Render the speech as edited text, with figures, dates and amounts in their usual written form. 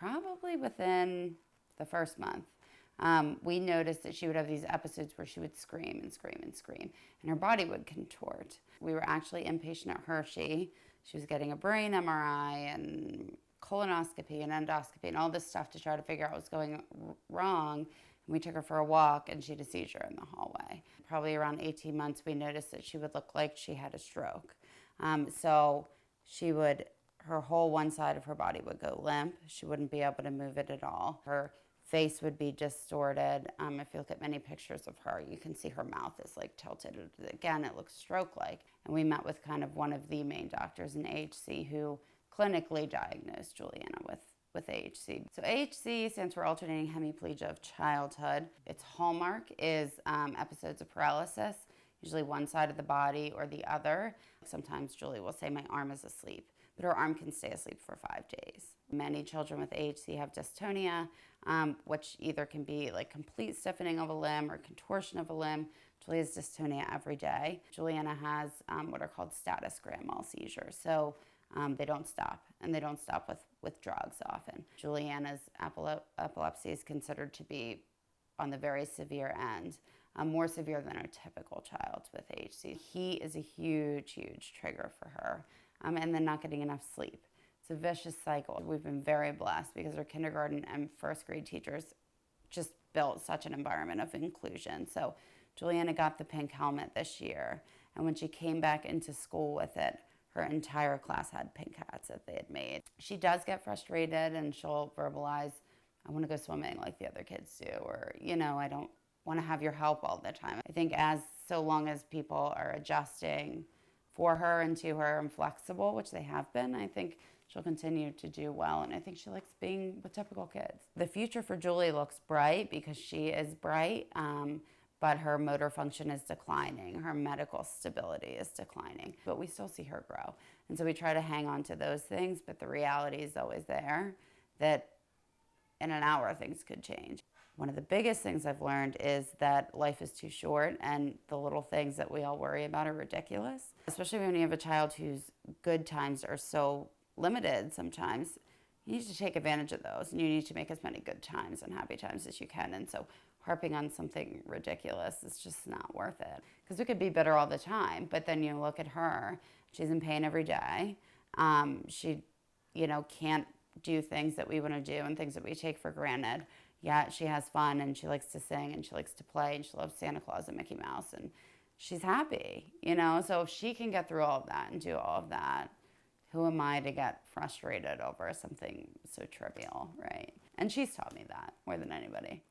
probably within the first month. We noticed that she would have these episodes where she would scream and scream and scream, and her body would contort. We were actually inpatient at Hershey. She was getting a brain MRI and colonoscopy and endoscopy and all this stuff to try to figure out what was going wrong. And we took her for a walk, and she had a seizure in the hallway. Probably around 18 months, we noticed that she would look like she had a stroke. So she would, her whole one side of her body would go limp. She wouldn't be able to move it at all. Her face would be distorted. If you look at many pictures of her, you can see her mouth is like tilted. Again, it looks stroke-like. And we met with kind of one of the main doctors in AHC who clinically diagnosed Juliana with AHC. So AHC stands for alternating hemiplegia of childhood. Its hallmark is episodes of paralysis, usually one side of the body or the other. Sometimes Julie will say, my arm is asleep, but her arm can stay asleep for 5 days. Many children with AHC have dystonia, which either can be like complete stiffening of a limb or contortion of a limb. Julie has dystonia every day. Juliana has what are called status grand mal seizures. So they don't stop, and they don't stop with drugs often. Juliana's epilepsy is considered to be on the very severe end, more severe than a typical child with AHC. He is a huge, huge trigger for her, and then not getting enough sleep. It's a vicious cycle. We've been very blessed because our kindergarten and first grade teachers just built such an environment of inclusion. So Juliana got the pink helmet this year, and when she came back into school with it, her entire class had pink hats that they had made. She does get frustrated, and she'll verbalize, I want to go swimming like the other kids do, or, I don't want to have your help all the time. I think so long as people are adjusting for her and to her and flexible, which they have been, I think she'll continue to do well, and I think she likes being with typical kids. The future for Julie looks bright because she is bright, but her motor function is declining. Her medical stability is declining, but we still see her grow. And so we try to hang on to those things, but the reality is always there that in an hour things could change. One of the biggest things I've learned is that life is too short, and the little things that we all worry about are ridiculous, especially when you have a child whose good times are so limited sometimes. You need to take advantage of those, and you need to make as many good times and happy times as you can. And so harping on something ridiculous is just not worth it, because we could be bitter all the time, but then you look at her, she's in pain every day. She can't do things that we want to do and things that we take for granted, yet she has fun, and she likes to sing, and she likes to play, and she loves Santa Claus and Mickey Mouse, and she's happy, so if she can get through all of that and do all of that, who am I to get frustrated over something so trivial, right? And she's taught me that more than anybody.